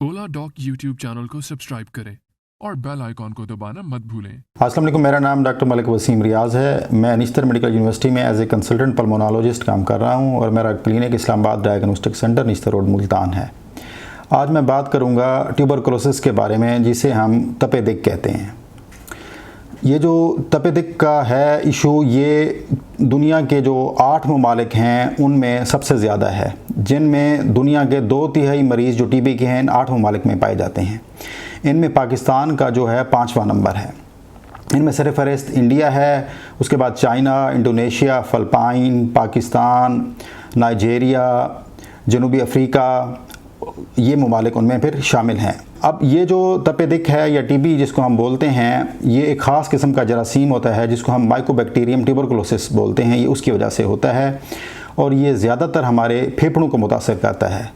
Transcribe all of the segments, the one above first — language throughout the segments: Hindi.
ओला डॉक यूट्यूब चैनल को सब्सक्राइब करें और बेल आइकॉन को दबाना मत भूलें। अस्सलाम वालेकुम, मेरा नाम डॉक्टर मलिक वसीम रियाज़ है। मैं निश्तर मेडिकल यूनिवर्सिटी में एज ए कंसल्टेंट पल्मोनोलॉजिस्ट काम कर रहा हूं और मेरा clinic Islamabad diagnostic centre Nishtar road Multan है। आज मैं बात करूंगा ट्यूबरकुलोसिस के बारे में, जिसे हम तपे दिक कहते हैं। ये जो तपे दिक का है इशू, ये दुनिया के जो 8 ममालिक हैं उनमें सबसे ज़्यादा है, जिनमें दुनिया के 2/3 मरीज़ जो टीबी के हैं इन 8 ममालिक में पाए जाते हैं। इनमें पाकिस्तान का जो है 5वां नंबर है। इनमें सरफ़हरिस्त इंडिया है, उसके बाद China, Indonesia, Philippines, Pakistan, Nigeria, जनूबी अफ्रीका, ये ममालिक उनमें फिर शामिल हैं। अब ये जो तपे दिक है या टीबी जिसको हम बोलते हैं, ये एक ख़ास किस्म का जरासीम होता है जिसको हम माइकोबैक्टीरियम ट्यूबरकुलोसिस बोलते हैं। ये उसकी वजह से होता है और ये ज़्यादातर हमारे फेफड़ों को मुतासर करता है।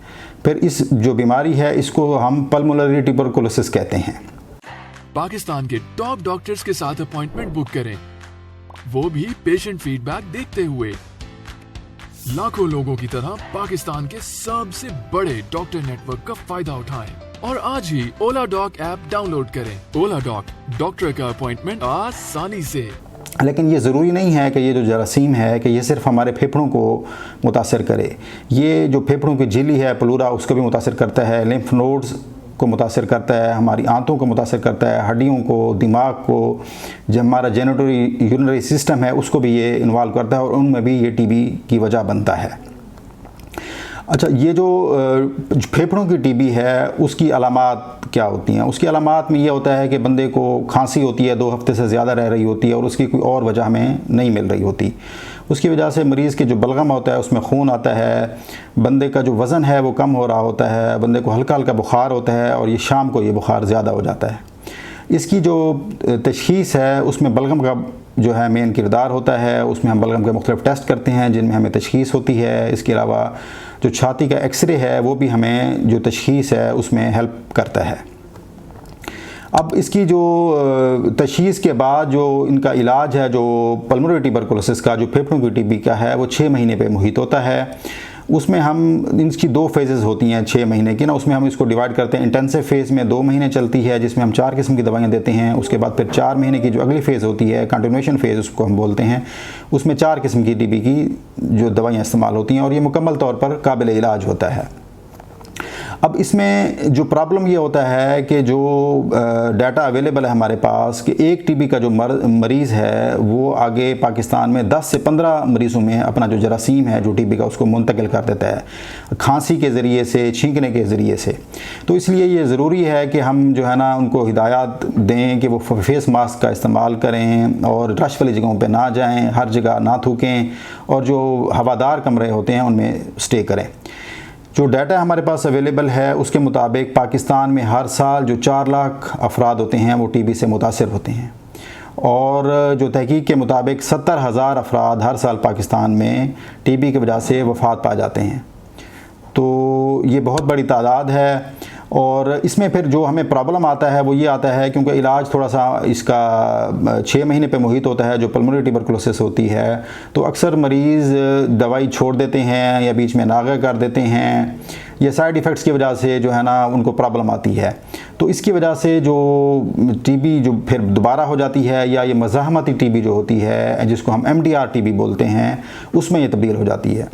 फिर इस जो बीमारी है इसको हम पल्मोनरी ट्यूबरकुलोसिस कहते हैं। पाकिस्तान के टॉप डॉक्टर्स के साथ अपॉइंटमेंट बुक करें, वो भी पेशेंट फीडबैक देखते हुए। लाखों लोगों की तरह पाकिस्तान के सबसे बड़े डॉक्टर नेटवर्क का फायदा उठाएं और आज ही ओला डॉक ऐप डाउनलोड करें। ओला डॉक, डॉक्टर का अपॉइंटमेंट आसानी से। लेकिन ये ज़रूरी नहीं है कि ये जो जरासीम है कि ये सिर्फ हमारे फेफड़ों को मुतासर करे। ये जो फेफड़ों की झिल्ली है प्लूरा, उसको भी मुतासर करता है, लिम्फ नोड्स को मुतासर करता है, हमारी आंतों को मुतासर करता है, हड्डियों को, दिमाग को, जो हमारा जेनिटरी यूरिनरी सिस्टम है उसको भी ये इन्वॉल्व करता है और उनमें भी ये टीबी की वजह बनता है। अच्छा, ये जो फेफड़ों की टीबी है उसकी अलामात क्या होती हैं? उसकी अलामात में ये होता है कि बंदे को खांसी होती है, 2 हफ्ते से ज़्यादा रह रही होती है और उसकी कोई और वजह हमें नहीं मिल रही होती। उसकी वजह से मरीज़ के जो बलगम होता है उसमें खून आता है, बंदे का जो वज़न है वो कम हो रहा होता है, बंदे को हल्का हल्का बुखार होता है और ये शाम को ये बुखार ज़्यादा हो जाता है। इसकी जो तशख़ीस है उसमें बलगम का जो है मेन किरदार होता है। उसमें हम बलगम के मुख्तलिफ टेस्ट करते हैं जिनमें हमें तशख़ीस होती है। इसके अलावा जो छाती का एक्सरे है वो भी हमें जो तशख़ीस है उसमें हेल्प करता है। अब इसकी जो तशख़ीस के बाद जो इनका इलाज है, जो पल्मोनरी ट्यूबरकुलोसिस का, जो फेफड़ों की टीबी का है, वो 6 महीने पे मुहित होता है। उसमें हम इसकी 2 फेजेज़ होती हैं 6 महीने की ना। उसमें हम इसको डिवाइड करते हैं। इंटेंसिव फेज़ में 2 महीने चलती है जिसमें हम 4 किस्म की दवाइयाँ देते हैं। उसके बाद फिर 4 महीने की जो अगली फ़ेज़ होती है, कंटिन्यूएशन फ़ेज़ उसको हम बोलते हैं, उसमें 4 किस्म की टीबी की जो दवाइयाँ इस्तेमाल होती हैं और ये मुकम्मल तौर पर काबिल इलाज होता है। अब इसमें जो प्रॉब्लम ये होता है कि जो डाटा अवेलेबल है हमारे पास कि एक टीबी का जो मरीज़ है वो आगे पाकिस्तान में 10 से 15 मरीज़ों में अपना जो जरासीम है जो टीबी का उसको मुंतकिल कर देता है, खांसी के ज़रिए से, छींकने के ज़रिए से। तो इसलिए ये ज़रूरी है कि हम जो है ना उनको हिदायत दें कि वो फेस मास्क का इस्तेमाल करें और रश वाली जगहों पर ना जाएँ, हर जगह ना थूकें और जो हवादार कमरे होते हैं उनमें स्टे करें। जो डाटा हमारे पास अवेलेबल है उसके मुताबिक पाकिस्तान में हर साल जो 4 लाख अफराद होते हैं वो टीबी से मुतासिर होते हैं और जो तहकीक के मुताबिक 70,000 अफराद हर साल पाकिस्तान में टीबी की वजह से वफ़ात पा जाते हैं। तो ये बहुत बड़ी तादाद है और इसमें फिर जो हमें प्रॉब्लम आता है वो ये आता है क्योंकि इलाज थोड़ा सा इसका 6 महीने पे मुहित होता है जो पल्मोनरी ट्यूबरकुलोसिस होती है, तो अक्सर मरीज़ दवाई छोड़ देते हैं या बीच में नागा कर देते हैं या साइड इफ़ेक्ट्स की वजह से जो है ना उनको प्रॉब्लम आती है। तो इसकी वजह से जो टीबी जो फिर दोबारा हो जाती है या ये मज़ाहमती टीबी जो होती है जिसको हम MDR टीबी बोलते हैं, उसमें ये तब्दील हो जाती है।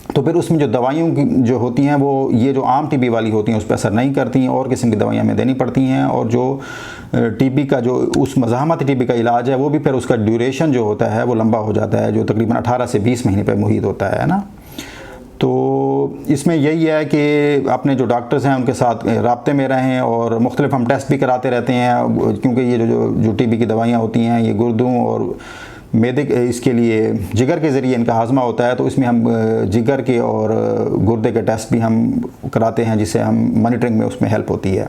तो फिर उसमें जो दवाइयों की जो होती हैं वो ये जो आम टीबी वाली होती हैं उस पर असर नहीं करती, और किस्म की दवाइयाँ हमें देनी पड़ती हैं और जो टीबी का जो उस मज़ाहमती टीबी का इलाज है वो भी फिर उसका ड्यूरेशन जो होता है वो लंबा हो जाता है, जो तकरीबन 18 से 20 महीने पर मुहित होता है ना। तो इसमें यही है कि अपने जो डॉक्टर्स हैं उनके साथ राब्ते में रहें और मुख्तलिफ हम टेस्ट भी कराते रहते हैं क्योंकि ये जो टीबी की दवाइयाँ होती हैं ये गुर्दों और मैदे इसके लिए जिगर के ज़रिए इनका हाजमा होता है, तो इसमें हम जिगर के और गुर्दे के टेस्ट भी हम कराते हैं जिससे हम मॉनिटरिंग में उसमें हेल्प होती है।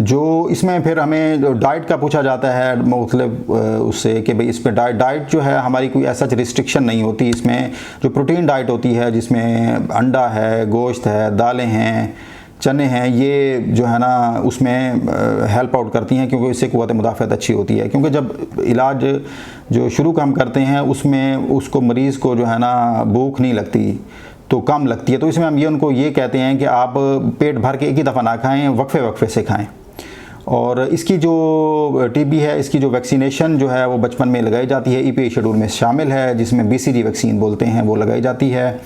जो इसमें फिर हमें जो डाइट का पूछा जाता है मुख्तलिफ उससे कि भाई इस पर डाइट जो है हमारी कोई ऐसा रिस्ट्रिक्शन नहीं होती। इसमें जो प्रोटीन डाइट होती है जिसमें अंडा है, गोश्त है, दालें हैं, चने हैं, ये जो है ना उसमें हेल्प आउट करती हैं क्योंकि इससे क़ुव्वत मुदाफ़अत अच्छी होती है। क्योंकि जब इलाज जो शुरू हम करते हैं उसमें उसको मरीज़ को जो है ना भूख नहीं लगती, तो कम लगती है। तो इसमें हम उनको ये कहते हैं कि आप पेट भर के एक ही दफ़ा ना खाएं, वक्फे वक्फे से खाएं। और इसकी जो टीबी है, इसकी जो वैक्सीनेशन जो है वो बचपन में लगाई जाती है, EPI शेड्यूल में शामिल है, जिसमें BCG वैक्सीन बोलते हैं, वो लगाई जाती है।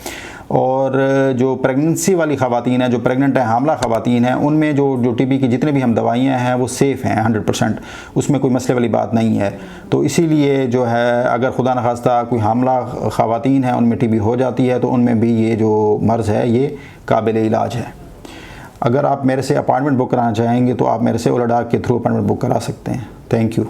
और जो प्रेगनेंसी वाली ख़वातीन हैं, जो प्रेग्नेंट है, हामला ख़वातीन हैं, उनमें जो टीबी की जितने भी हम दवाइयाँ हैं वो सेफ़ हैं 100%, उसमें कोई मसले वाली बात नहीं है। तो इसीलिए जो है अगर खुदा न खास्ता कोई हामला ख़वातीन हैं उनमें टीबी हो जाती है तो उनमें भी ये जो मर्ज़ है ये काबिल इलाज है। अगर आप मेरे से अपॉइंटमेंट बुक कराना चाहेंगे तो आप मेरे से ओला डॉग के थ्रू अपॉइंटमेंट बुक करा सकते हैं। Thank you.